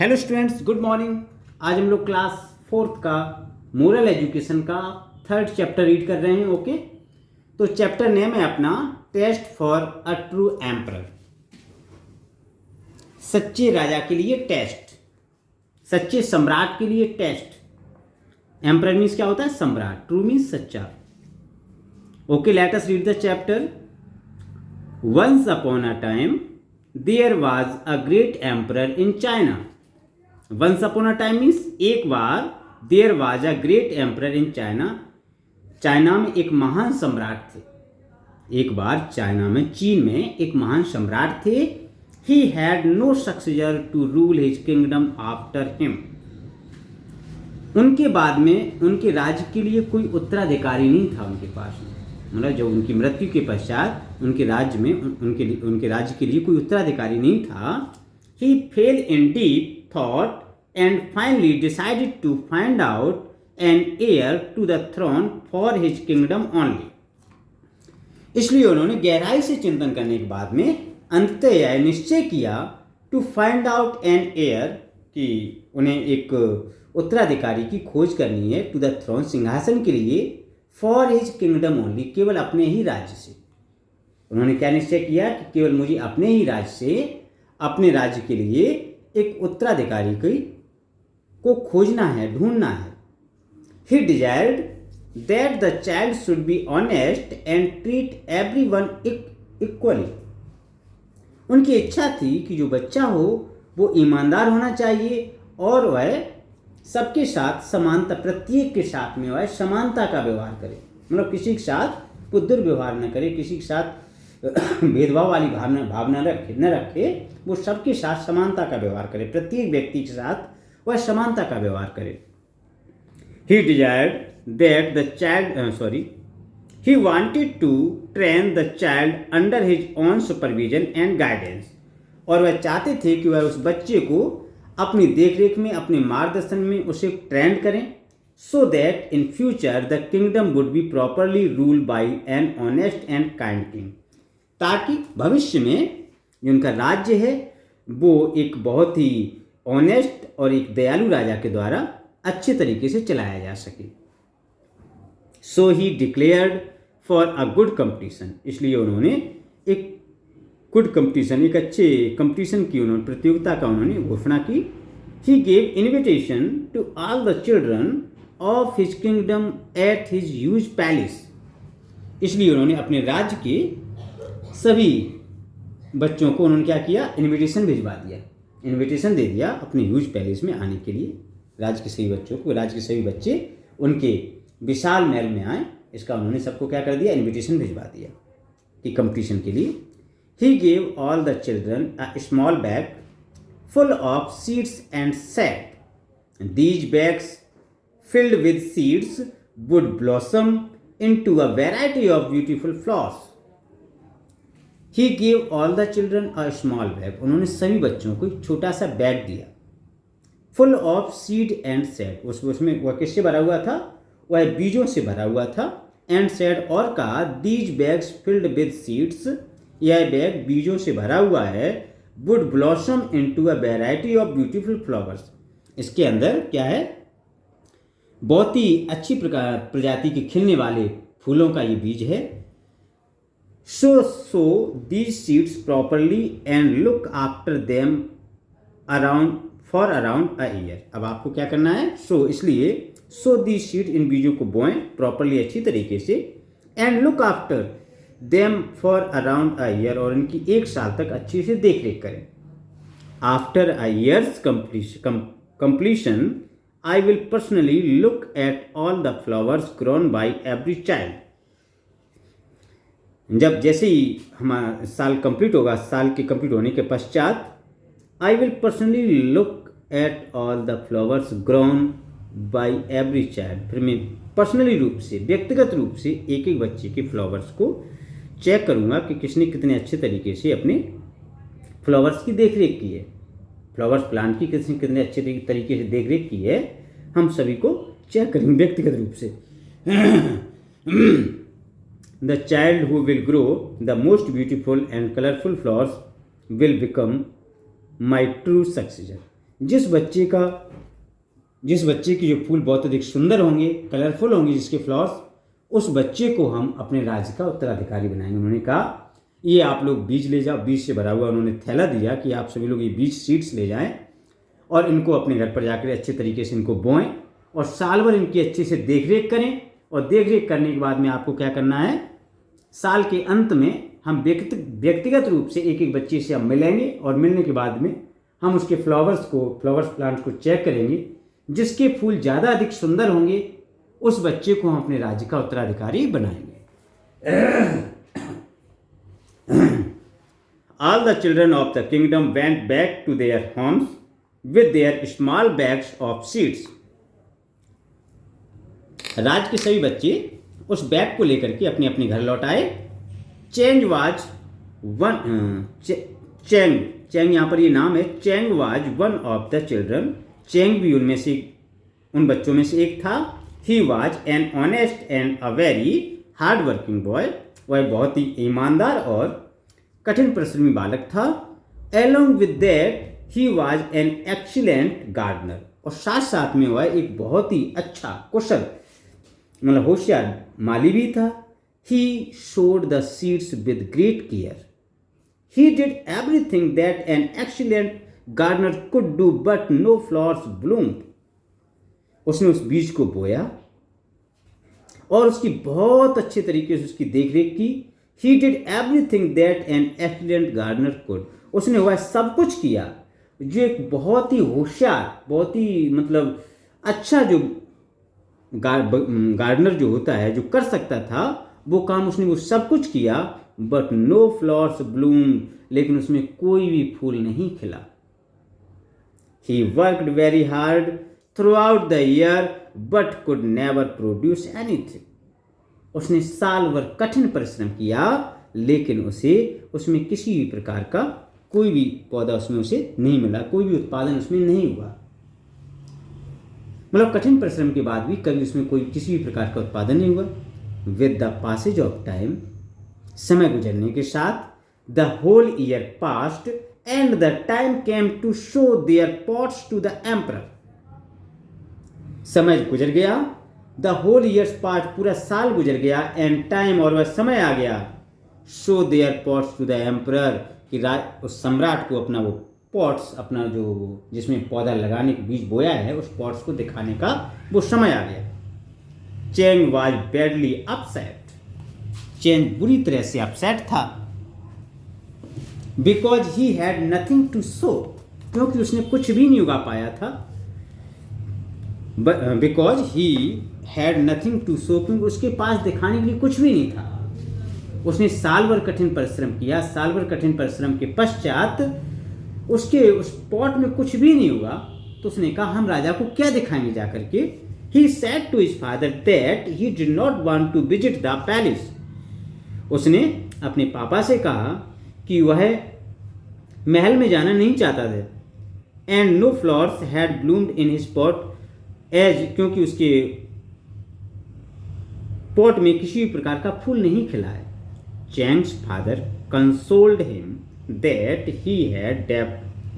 Hello students, good morning. आज हम लोग क्लास 4th का मोरल एजुकेशन का 3rd चैप्टर रीड कर रहे हैं। ओके, तो चैप्टर नेम है अपना test for a true emperor. सच्चे राजा के लिए टेस्ट, सच्चे सम्राट के लिए टेस्ट। एम्परर मीन्स क्या होता है? सम्राट। ट्रू मीन्स सच्चा। Okay, let us read the chapter. Once upon a time there was a great emperor in China. Once upon a time means एक बार, there was a great emperor in China, China में एक महान सम्राट थे। एक बार China में, चीन में एक महान सम्राट थे। He had no successor to rule his kingdom after him. उनके बाद में उनके राज्य के लिए कोई उत्तराधिकारी नहीं था उनके पास में। मतलब जब उनकी मृत्यु के पश्चात उनके राज्य में उनके राज्य के लिए कोई उत्तराधिकारी नहीं था। He fell in deep thought and finally decided to find out an heir to the throne for his kingdom only. इसलिए उन्होंने गहराई से चिंतन करने के बाद में अंततः यह निश्चय किया to find out an heir, कि उन्हें एक उत्तराधिकारी की खोज करनी है टू द थ्रोन, सिंहासन के लिए, फॉर हिज किंगडम ओनली, केवल अपने ही राज्य से। उन्होंने क्या निश्चय किया कि केवल मुझे अपने ही राज्य से, अपने राज्य के लिए एक उत्तराधिकारी को खोजना है, ढूंढना है। He desired that the child should be honest and treat everyone equally. उनकी इच्छा थी कि जो बच्चा हो वो ईमानदार होना चाहिए और वह सबके साथ समानता, प्रत्येक के साथ में वह समानता का व्यवहार करे। मतलब किसी के साथ वो दुर्व्यवहार न करे, किसी के साथ भेदभाव वाली भावना न रखे। वो सबके साथ समानता का व्यवहार करे, प्रत्येक व्यक्ति के साथ वह समानता का व्यवहार करे। He desired that the child, he wanted to train the child under his own supervision and guidance. और वह चाहते थे कि वह उस बच्चे को अपनी देखरेख में, अपने मार्गदर्शन में उसे ट्रेन करें, so that in future the kingdom would be properly ruled by an honest and kind king. ताकि भविष्य में जो उनका राज्य है वो एक बहुत ही ऑनेस्ट और एक दयालु राजा के द्वारा अच्छे तरीके से चलाया जा सके। So he declared for a good competition. इसलिए उन्होंने एक गुड कंपटीशन, एक अच्छे कंपटीशन की उन्होंने, प्रतियोगिता का उन्होंने घोषणा की। He gave invitation to all the children of his kingdom at his huge palace. इसलिए उन्होंने अपने राज्य के सभी बच्चों को उन्होंने क्या किया? इनविटेशन भिजवा दिया, इनविटेशन दे दिया अपने ह्यूज पैलेस में आने के लिए। राज्य के सभी बच्चों को, राज्य के सभी बच्चे उनके विशाल महल में आए, इसका उन्होंने सबको क्या कर दिया? इनविटेशन भिजवा दिया कि कंपटीशन के लिए। He gave all the children a small bag full of seeds and said these bags filled with seeds would blossom into a variety of beautiful flowers. He gave all the children a small bag. उन्होंने सभी बच्चों को एक छोटा सा bag दिया, full of seed and seed. उसमें वह किससे भरा हुआ था? वह बीजों से भरा हुआ था। and said, और कहा, these bags filled with seeds, यह बैग बीजों से भरा हुआ है, would blossom into a variety of beautiful flowers. इसके अंदर क्या है? बहुत ही अच्छी प्रजाति के खिलने वाले फूलों का ये बीज है। So sow these seeds properly and look after them for around a year. अब आपको क्या करना है? इसलिए sow these seeds, इन बीजों को बोएं प्रॉपरली, अच्छी तरीके से, and look after them for around a year, और इनकी 1 साल तक अच्छे से देख रेख करें। After a year's completion, I will personally look at all the flowers grown by every child. जब जैसे ही हमारा साल कंप्लीट होगा, साल के कंप्लीट होने के पश्चात, I will personally look at all the flowers grown by every child, फिर मैं पर्सनली रूप से, व्यक्तिगत रूप से एक एक बच्चे के फ्लावर्स को चेक करूँगा कि किसने कितने अच्छे तरीके से अपने फ्लावर्स की देखरेख की है, फ्लावर्स प्लांट की किसने कितने अच्छे तरीके से देखरेख की है, हम सभी को चेक करेंगे व्यक्तिगत रूप से। The child who will grow the most beautiful and colorful flowers will become my true successor. जिस बच्चे की जो फूल बहुत अधिक सुंदर होंगे, कलरफुल होंगे, जिसके फ्लावर्स, उस बच्चे को हम अपने राज्य का उत्तराधिकारी बनाएंगे। उन्होंने कहा ये आप लोग बीज ले जाओ, बीज से भरा हुआ उन्होंने थैला दिया कि आप सभी लोग ये बीज सीड्स ले जाएं और इनको अपने घर पर जाकर अच्छे तरीके से इनको बोएं और साल भर इनकी अच्छे से देखरेख करें। और देखरेख करने के बाद में आपको क्या करना है, साल के अंत में हम व्यक्तिगत रूप से एक एक बच्चे से हम मिलेंगे और मिलने के बाद में हम उसके फ्लावर्स प्लांट को चेक करेंगे। जिसके फूल ज़्यादा अधिक सुंदर होंगे उस बच्चे को हम अपने राज्य का उत्तराधिकारी बनाएंगे। All the children of the kingdom went back to their homes with their small bags of seeds. राज के सभी बच्चे उस बैग को लेकर के अपने अपने घर लौट आए। चेंग यहाँ पर ये नाम है। Cheng was one of the children. Cheng भी उन बच्चों में से एक था। He was an honest and a very hard working boy. वह बहुत ही ईमानदार और कठिन परिश्रमी बालक था। Along with that he was an excellent gardener. और साथ साथ में वह एक बहुत ही अच्छा कुशल मतलब होशियार माली भी था। He sowed the seeds with great care. He did everything that an excellent gardener could do but no flowers bloomed. उसने उस बीज को बोया और उसकी बहुत अच्छे तरीके से उसकी देखरेख की। He did everything that an excellent gardener could. उसने वह सब कुछ किया जो एक बहुत ही होशियार, बहुत ही मतलब अच्छा जो गार्डनर जो होता है, जो कर सकता था वो काम, उसने वो सब कुछ किया। But no flowers bloom. लेकिन उसमें कोई भी फूल नहीं खिला। He worked very hard throughout the year but could never produce anything. उसने साल भर कठिन परिश्रम किया लेकिन उसमें किसी भी प्रकार का कोई भी पौधा उसमें उसे नहीं मिला, कोई भी उत्पादन उसमें नहीं हुआ। मतलब कठिन परिश्रम के बाद भी कभी उसमें कोई किसी भी प्रकार का उत्पादन नहीं हुआ। With the passage of time, समय गुजरने के साथ, the whole year passed and the time came to show their pots to the emperor. समय गुजर गया, द होल ईयर्स पास्ट, पूरा साल गुजर गया, एंड टाइम, और वह समय आ गया, show their pots to the emperor, कि उस सम्राट को अपना वो पॉट्स, अपना जो जिसमें पौधा लगाने के बीज बोया है उस पॉट्स को दिखाने का वो समय आ गया। Cheng was badly upset. Cheng बुरी तरह से अपसेट था। Because he had nothing to show, क्योंकि उसने कुछ भी नहीं उगा पाया था। Because he had nothing to show, क्योंकि उसके पास दिखाने के लिए कुछ भी नहीं था। उसने साल भर कठिन परिश्रम किया। साल भर कठिन परिश्रम के पश्चात उसके उस पॉट में कुछ भी नहीं हुआ, तो उसने कहा हम राजा को क्या दिखाएंगे जाकर के। He said to his father that he did not want to visit the palace. उसने अपने पापा से कहा कि वह महल में जाना नहीं चाहता था। And no flowers had bloomed in his pot as, क्योंकि उसके पॉट में किसी भी प्रकार का फूल नहीं खिला है। Chang's father consoled him that he had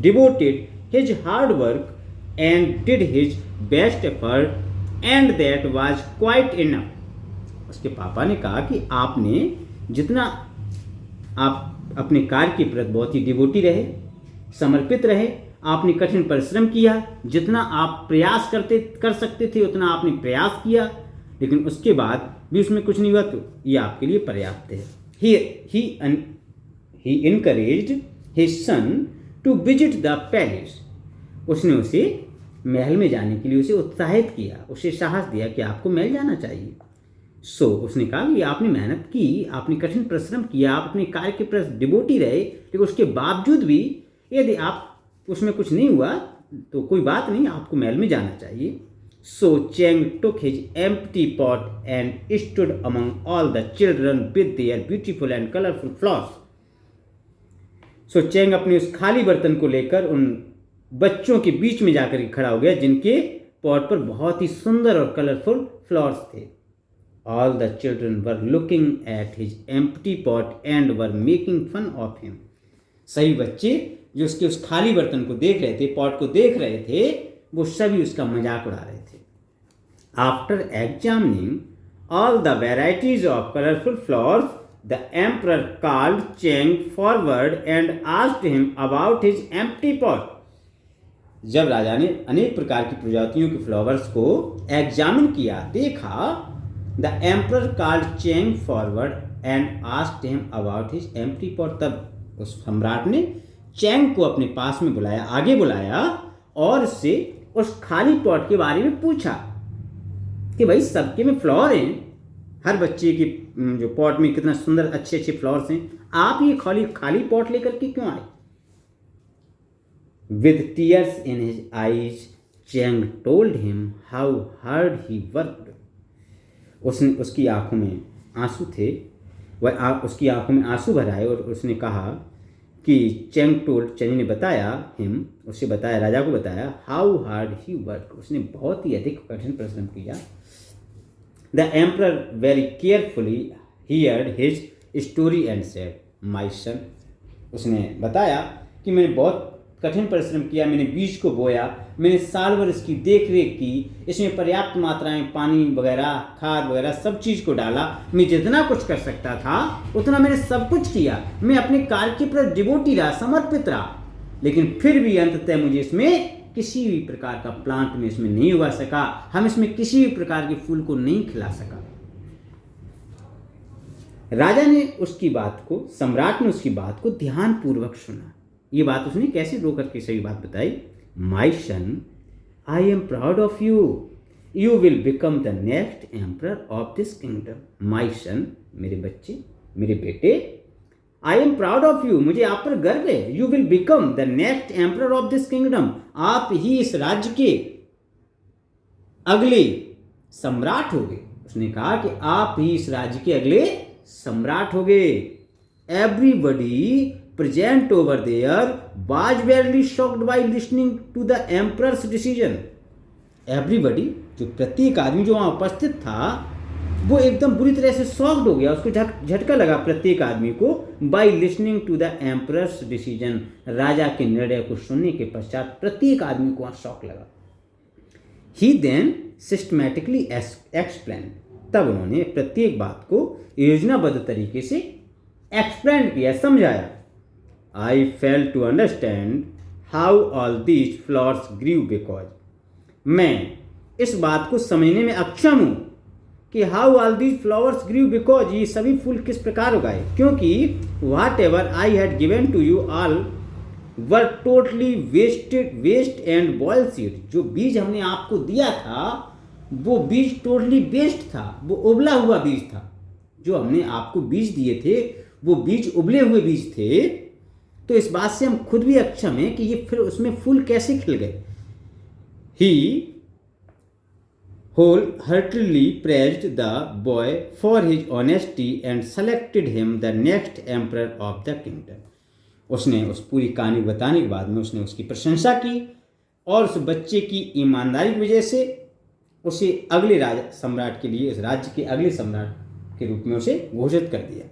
devoted his hard work and did his best effort and that was quite enough. उसके पापा ने कहा कि आपने जितना आप अपने कार्य के प्रति बहुत ही डिवोटी रहे, समर्पित रहे, आपने कठिन परिश्रम किया, जितना आप प्रयास कर सकते थे उतना आपने प्रयास किया, लेकिन उसके बाद भी उसमें कुछ नहीं हुआ, तो ये आपके लिए पर्याप्त है। He encouraged his son to visit the palace. उसने उसे महल में जाने के लिए उसे उत्साहित किया, उसे साहस दिया कि आपको महल जाना चाहिए। उसने कहा कि आपने मेहनत की, आपने कठिन परिश्रम किया, आप अपने कार्य के प्रति डिवोटी रहे, लेकिन उसके बावजूद भी यदि आप उसमें कुछ नहीं हुआ तो कोई बात नहीं, आपको महल में जाना चाहिए। So Chang took his empty pot and stood among all the children with their beautiful and colorful flowers. So Chang अपने उस खाली बर्तन को लेकर उन बच्चों के बीच में जाकर खड़ा हो गया जिनके पॉट पर बहुत ही सुंदर और कलरफुल फ्लावर्स थे। All the children were looking at his empty pot and were making fun of him. सही बच्चे जो उसके उस खाली बर्तन को देख रहे थे, पॉट को देख रहे थे, वो सभी उसका मजाक उड़ा रहे थे। After examining all the varieties of colorful flowers, the emperor called Cheng forward and asked him about his empty pot. जब राजा ने अनेक प्रकार की प्रजातियों के फ्लावर्स को एग्जामिन किया, देखा, the emperor called Cheng forward and asked him about his empty pot. तब उस सम्राट ने चेंग को अपने पास में बुलाया, आगे बुलाया और उससे उस खाली पॉट के बारे में पूछा कि भाई सबके में फ्लावर हैं, हर बच्चे की जो पॉट में कितना सुंदर अच्छे अच्छे फ्लावर्स हैं, आप ये खाली पॉट लेकर के क्यों आए? With tears in his eyes Cheng told him how hard he worked. उसकी आंखों में आंसू थे, उसकी आंखों में आंसू भर आए और उसने कहा कि चेंग ने बताया उसे बताया, राजा को बताया, हाउ हार्ड ही वर्क, उसने बहुत ही अधिक कठिन परिश्रम किया. The emperor very carefully heard his story and said, my son, उसने बताया कि मैंने बहुत कठिन परिश्रम किया, मैंने बीज को बोया, मैंने साल भर इसकी देख रेख की, इसमें पर्याप्त मात्रा में पानी वगैरह, खाद वगैरह सब चीज़ को डाला, मैं जितना कुछ कर सकता था उतना मैंने सब कुछ किया, मैं अपने कार्य के प्रति डिवोटी रहा, समर्पित रहा, लेकिन फिर भी अंततः मुझे इसमें किसी भी प्रकार का प्लांट में इसमें नहीं उगा सका, हम इसमें किसी भी प्रकार के फूल को नहीं खिला सका. राजा ने उसकी बात को, सम्राट ने उसकी बात को ध्यानपूर्वक सुना. ये बात उसने कैसे रो करके सही बात बताई. My son, I am proud of you, you will become the next emperor of this kingdom. My son, मेरे बच्चे, मेरे बेटे, I am proud of you, मुझे आप पर गर्व है. You will become the next emperor of this kingdom, आप ही इस राज्य के अगले सम्राट होगे. उसने कहा कि आप ही इस राज्य के अगले सम्राट होगे. Everybody present over there was very shocked by listening to the emperor's decision. Everybody, जो प्रत्येक आदमी जो वहाँ उपस्थित था वो एकदम बुरी तरह से शॉक्ड हो गया, उसको झटका लगा प्रत्येक आदमी को. by listening to the emperor's decision, राजा के निर्णय को सुनने के पश्चात प्रत्येक आदमी को वहाँ शॉक लगा. he then systematically explained, तब उन्होंने प्रत्येक बात को योजनाबद्ध तरीके से एक्सप्लेन किया, समझाया. I failed to understand how all these flowers grew because, मैं इस बात को समझने में अक्षम हूँ कि how all these flowers grew because, ये सभी फूल किस प्रकार उगाए, क्योंकि whatever I had given to you all were totally waste and boiled seed. जो बीज हमने आपको दिया था वो बीज टोटली वेस्ट था, वो उबला हुआ बीज था. जो हमने आपको बीज दिए थे वो बीज उबले हुए बीज थे. तो इस बात से हम खुद भी अक्षम हैं कि ये फिर उसमें फूल कैसे खिल गए. He wholeheartedly praised the boy for his honesty and selected him the next emperor of the kingdom. उसने उस पूरी कहानी बताने के बाद में उसने उसकी प्रशंसा की और उस बच्चे की ईमानदारी की वजह से उसे अगले राजा सम्राट के लिए, इस राज्य के अगले सम्राट के रूप में उसे घोषित कर दिया,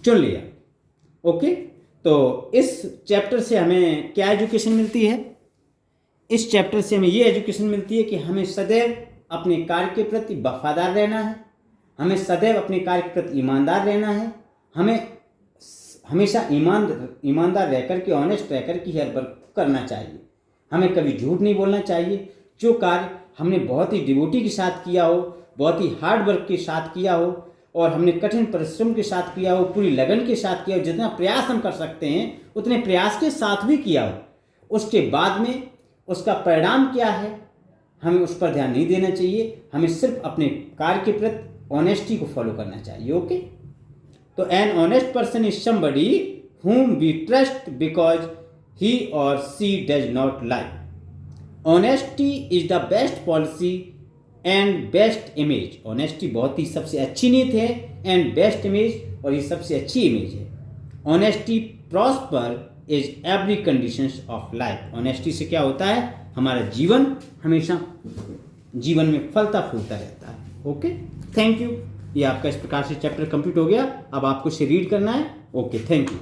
चुन लिया. ओके, तो इस चैप्टर से हमें क्या एजुकेशन मिलती है? इस चैप्टर से हमें ये एजुकेशन मिलती है कि हमें सदैव अपने कार्य के प्रति वफादार रहना है, हमें सदैव अपने कार्य के प्रति ईमानदार रहना है, हमें हमेशा ईमानदार रह कर के, ऑनेस्ट रह कर के हर वर्क करना चाहिए, हमें कभी झूठ नहीं बोलना चाहिए. जो कार्य हमने बहुत ही डिवोटी के साथ किया हो, बहुत ही हार्ड वर्क के साथ किया हो और हमने कठिन परिश्रम के साथ किया हो, पूरी लगन के साथ किया हो, जितना प्रयास हम कर सकते हैं उतने प्रयास के साथ भी किया हो, उसके बाद में उसका परिणाम क्या है हमें उस पर ध्यान नहीं देना चाहिए. हमें सिर्फ अपने कार्य के प्रति ऑनेस्टी को फॉलो करना चाहिए. ओके, तो an honest person is somebody whom we trust because he or she does not lie. Honesty is the best policy and best image. Honesty बहुत ही सबसे अच्छी नीति है and best image, और ये सबसे अच्छी इमेज है. Honesty prosper is every conditions of life. Honesty से क्या होता है, हमारा जीवन हमेशा जीवन में फलता फूलता रहता है. Okay, thank you. ये आपका इस प्रकार से चैप्टर कंप्लीट हो गया. अब आपको इसे रीड करना है. Okay, thank you.